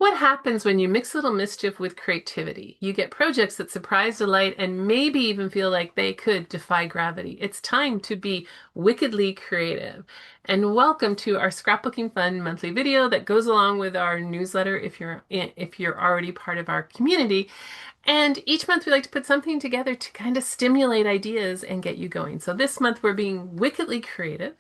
What happens when you mix a little mischief with creativity? You get projects that surprise, delight, and maybe even feel like they could defy gravity. It's time to be wickedly creative. And welcome to our Scrapbooking Fun monthly video that goes along with our newsletter if you're already part of our community. And each month we like to put something together to kind of stimulate ideas and get you going. So this month we're being wickedly creative.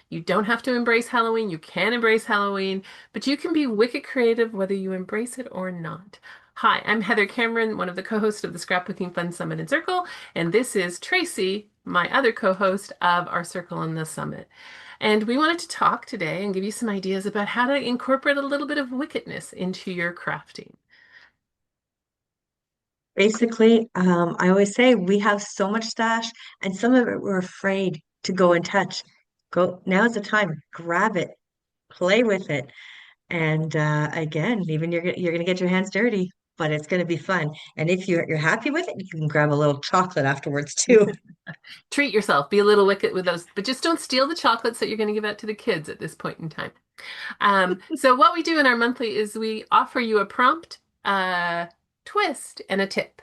You don't have to embrace Halloween. You can embrace Halloween, but you can be wicked creative whether you embrace it or not. Hi, I'm Heather Cameron, one of the co-hosts of the Scrapbooking Fun Summit and Circle, and this is Tracy, my other co-host of our Circle and the Summit. And we wanted to talk today and give you some ideas about how to incorporate a little bit of wickedness into your crafting. Basically, I always say we have so much stash, and some of it we're afraid to go and touch. Go, now's the time. Grab it, play with it, and again, even you're gonna get your hands dirty, but it's gonna be fun. And if you're happy with it, you can grab a little chocolate afterwards too. Treat yourself, be a little wicked with those, but just don't steal the chocolates that you're going to give out to the kids at this point in time. So what we do in our monthly is we offer you a prompt, a twist, and a tip.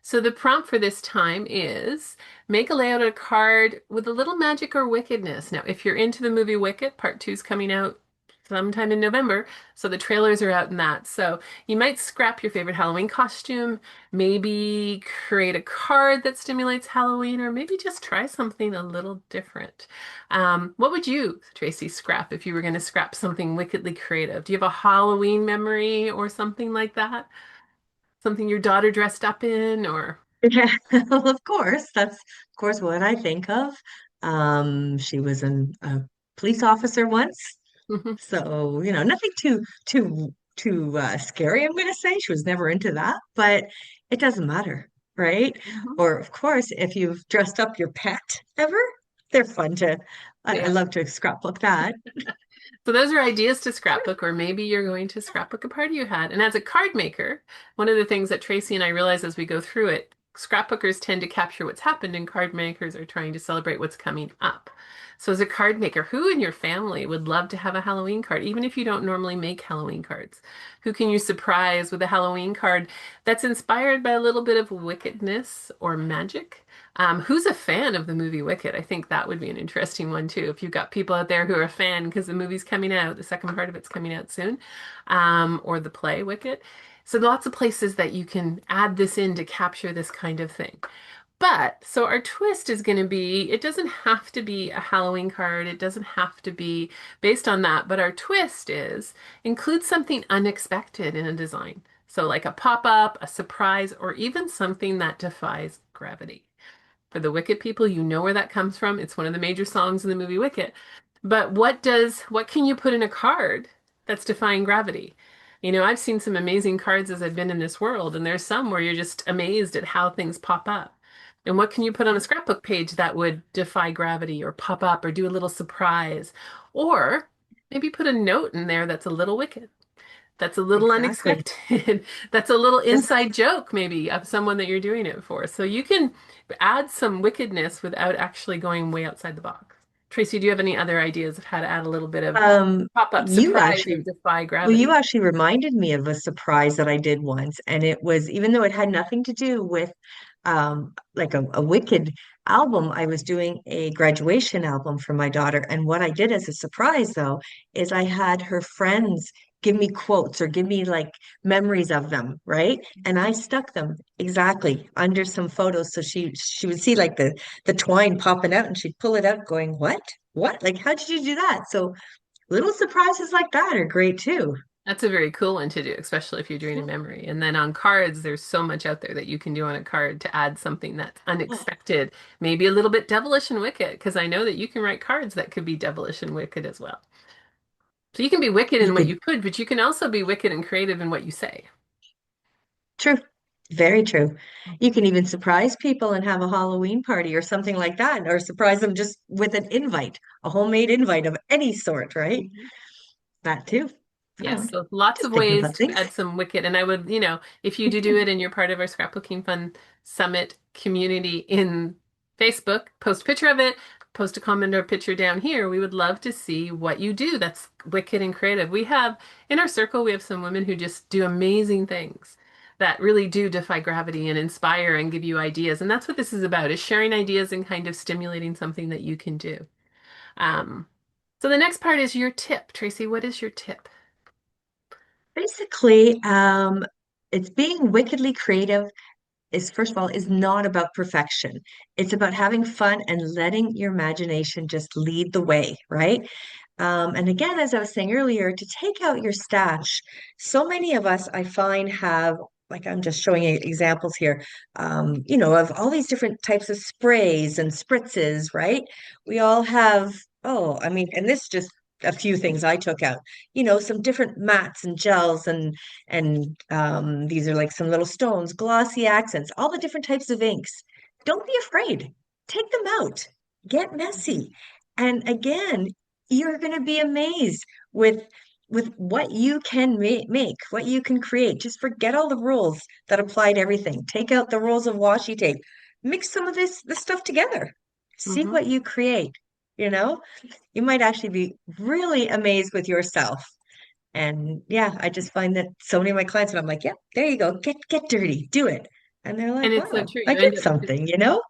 So the prompt for this time is make a layout of a card with a little magic or wickedness. Now, if you're into the movie Wicked, part two is coming out sometime in November, so the trailers are out in that. So you might scrap your favorite Halloween costume, maybe create a card that stimulates Halloween, or maybe just try something a little different. What would you, Tracy, scrap if you were going to scrap something wickedly creative? Do you have a Halloween memory or something like that? Something your daughter dressed up in, or Yeah, well, of course, that's of course what I think of. She was a police officer once. Mhm. So, nothing too scary, I'm gonna say. She was never into that, but it doesn't matter, right? Mhm. Or of course, if you've dressed up your pet ever, they're fun to I Yeah. love to scrapbook that. So those are ideas to scrapbook, or maybe you're going to scrapbook a party you had. And as a card maker, one of the things that Tracy and I realize as we go through it, scrapbookers tend to capture what's happened, and card makers are trying to celebrate what's coming up. So as a card maker, who in your family would love to have a Halloween card, even if you don't normally make Halloween cards? Who can you surprise with a Halloween card that's inspired by a little bit of wickedness or magic? Who's a fan of the movie Wicked? I think that would be an interesting one too. If you've got people out there who are a fan because the movie's coming out, the second part of it's coming out soon, or the play Wicked. So lots of places that you can add this in to capture this kind of thing. But so our twist is going to be, it doesn't have to be a Halloween card. It doesn't have to be based on that. But our twist is include something unexpected in a design. So like a pop-up, a surprise, or even something that defies gravity. For the Wicked people, you know where that comes from. It's one of the major songs in the movie Wicked. But what can you put in a card that's defying gravity? I've seen some amazing cards as I've been in this world, and there's some where you're just amazed at how things pop up. And what can you put on a scrapbook page that would defy gravity or pop up or do a little surprise? Or maybe put a note in there that's a little wicked. That's a little Exactly. unexpected. That's a little Just inside joke, maybe, of someone that you're doing it for. So you can add some wickedness without actually going way outside the box. Tracy, do you have any other ideas of how to add a little bit of pop-up you surprise or actually defy Well, you gravity? actually reminded me of a surprise that I did once, and it was even though it had nothing to do with like a Wicked album, I was doing a graduation album for my daughter. And what I did as a surprise though is I had her friends give me quotes or give me like memories of them, right? And I stuck them exactly under some photos so she would see like the twine popping out and she'd pull it out going, "What? What? Like how did you do that?" So little surprises like that are great too. That's a very cool one to do, especially if you're doing a memory. And then on cards, there's so much out there that you can do on a card to add something that's unexpected, maybe a little bit devilish and wicked, because I know that you can write cards that could be devilish and wicked as well. So you can be wicked You in what could, you could, but you can also be wicked and creative in what you say. true, very true. You can even surprise people and have a Halloween party or something like that, or surprise them just with an invite, a homemade invite of any sort, right? Mhm. That too. Yes, Found. so lots Just of thinking ways about to things. add some wicked. And I would, if you do it and you're part of our Scrapbooking Fun Summit community in Facebook, post a picture of it, post a comment or a picture down here. We would love to see what you do. That's wicked and creative. We have in our circle, we have some women who just do amazing things that really do defy gravity and inspire and give you ideas. And that's what this is about, is sharing ideas and kind of stimulating something that you can do. Um, so the next part is your tip. Tracy, what is your tip? Basically, it's being wickedly creative is first of all is not about perfection. It's about having fun and letting your imagination just lead the way, right? And again, as I was saying earlier, to take out your stash, so many of us I find have, like I'm just showing you examples here, of all these different types of sprays and spritzes, right? We all have, oh, I mean, and this just a few things I took out, some different mats and gels and these are like some little stones, glossy accents, all the different types of inks. Don't be afraid. Take them out. Get messy. And again, you're going to be amazed with what you can make, what you can create. Just forget all the rules that apply to everything. Take out the rules of washi tape. Mix some of this stuff together. See Hmm. what you create, you know? You might actually be really amazed with yourself. And yeah, I just find that so many of my clients, and I'm like, yeah, there you go. Get dirty. Do it. And they're And like, it's so wow, true. I You did end up something, you know?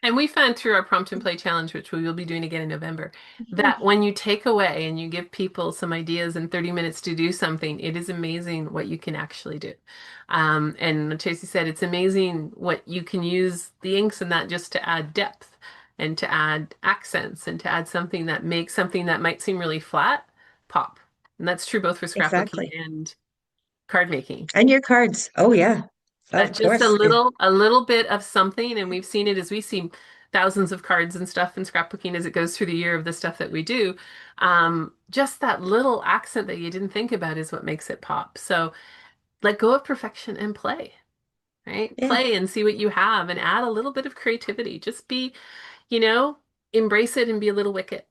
And we found through our prompt and play challenge, which we will be doing again in November, that when you take away and you give people some ideas in 30 minutes to do something, it is amazing what you can actually do. And Tracy said it's amazing what you can use the inks and that just to add depth and to add accents and to add something that makes something that might seem really flat pop. And that's true both for scrapbooking Exactly. and card making. And your cards. Oh yeah, That of just course. a little bit of something, and we've seen it as we see thousands of cards and stuff in scrapbooking as it goes through the year of the stuff that we do. Just that little accent that you didn't think about is what makes it pop. So let go of perfection and play, right? Yeah, Play and see what you have and add a little bit of creativity. Just be, you know, embrace it and be a little wicked.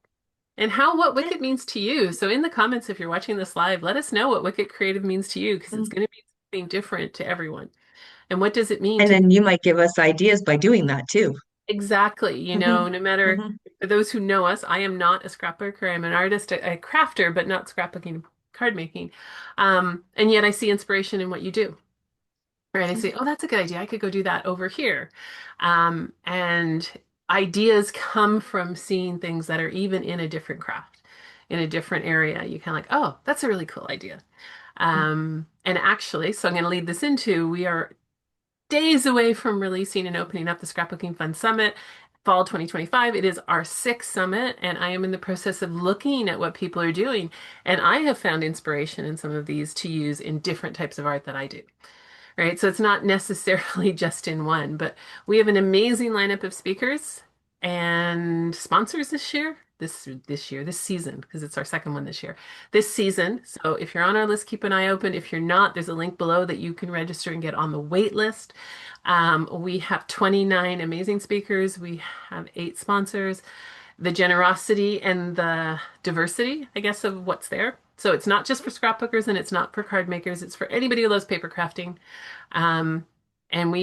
And what yeah. wicked means to you. So in the comments, if you're watching this live, let us know what wicked creative means to you because it's Mm. going to be something different to everyone. And what does it mean And to then you might give us ideas by doing that too. exactly, Hmm. no matter Hmm. for those who know us, I am not a scrapbooker. I'm an artist, a crafter, but not scrapbooking, card making. And yet I see inspiration in what you do. Right. I say, oh, that's a good idea. I could go do that over here. And ideas come from seeing things that are even in a different craft, in a different area. You kind of like, oh, that's a really cool idea. And actually, so I'm going to lead this into we are days away from releasing and opening up the Scrapbooking Fun Summit, fall 2025. It is our sixth summit, and I am in the process of looking at what people are doing. And I have found inspiration in some of these to use in different types of art that I do. Right. So it's not necessarily just in one, but we have an amazing lineup of speakers and sponsors this year. This season, because it's our second one this year. This season. So if you're on our list, keep an eye open. If you're not, there's a link below that you can register and get on the wait list. We have 29 amazing speakers. We have 8 sponsors. The generosity and the diversity, I guess, of what's there. So it's not just for scrapbookers and it's not for card makers. It's for anybody who loves paper crafting. Um, and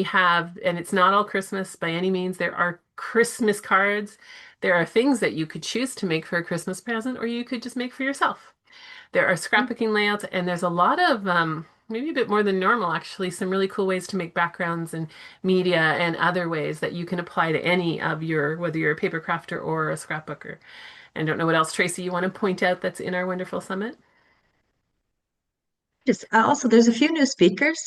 it's not all Christmas by any means. There are Christmas cards. There are things that you could choose to make for a Christmas present, or you could just make for yourself. There are scrapbooking layouts, and there's a lot of, maybe a bit more than normal, actually, some really cool ways to make backgrounds and media and other ways that you can apply to any of whether you're a paper crafter or a scrapbooker. And don't know what else, Tracy, you want to point out that's in our wonderful summit? Just also, there's a few new speakers.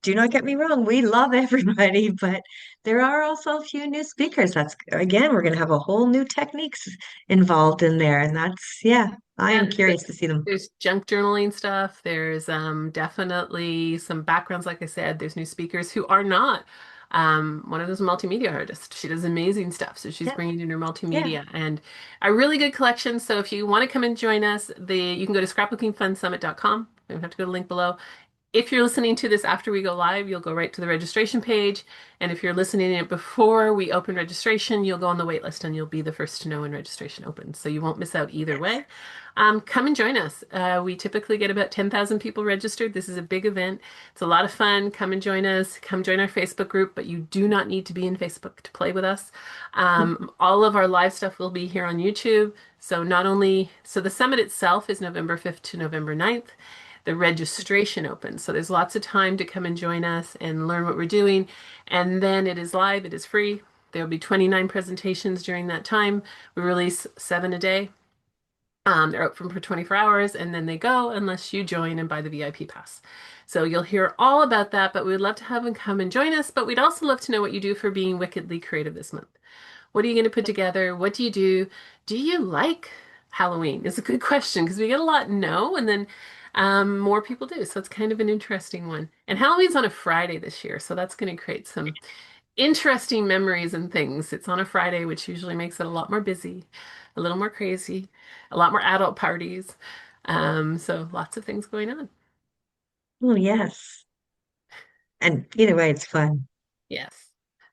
Do not get me wrong, we love everybody, but there are also a few new speakers. That's again, we're going to have a whole new techniques involved in there, and that's yeah, I Yeah, am curious to see them. there's junk journaling stuff. There's definitely some backgrounds, like I said. There's new speakers who are not. One of those multimedia artists. She does amazing stuff. So she's Yeah, bringing in her yeah. multimedia and a really good collection. So if you want to come and join us, you can go to scrapbookingfunsummit.com. You have to go to the link below. If you're listening to this after we go live, you'll go right to the registration page. And if you're listening to it before we open registration, you'll go on the wait list and you'll be the first to know when registration opens. So you won't miss out either Yes. way. Come and join us. We typically get about 10,000 people registered. This is a big event. It's a lot of fun. Come and join us. Come join our Facebook group, but you do not need to be in Facebook to play with us. All of our live stuff will be here on YouTube. So not only, so the summit itself is November 5th to November 9th. The registration opens. So there's lots of time to come and join us and learn what we're doing. And then it is live, it is free. There will be 29 presentations during that time. We release 7 a day. They're open for 24 hours and then they go unless you join and buy the VIP pass. So you'll hear all about that, but we'd love to have them come and join us. But we'd also love to know what you do for being wickedly creative this month. What are you going to put together? What do you do? Do you like Halloween? Is a good question because we get a lot no, and then more people do. So it's kind of an interesting one. And Halloween's on a Friday this year, so that's going to create some interesting memories and things. It's on a Friday, which usually makes it a lot more busy, a little more crazy, a lot more adult parties. So lots of things going on. Oh, yes. And either way, it's fun. Yes.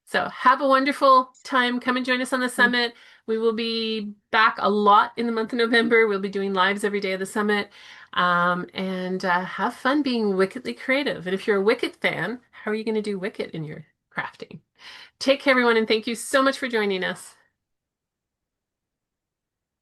So have a wonderful time. Come and join us on the summit. We will be back a lot in the month of November. We'll be doing lives every day of the summit. And have fun being wickedly creative. And if you're a Wicked fan, how are you going to do Wicked in your crafting? Take care, everyone, and thank you so much for joining us.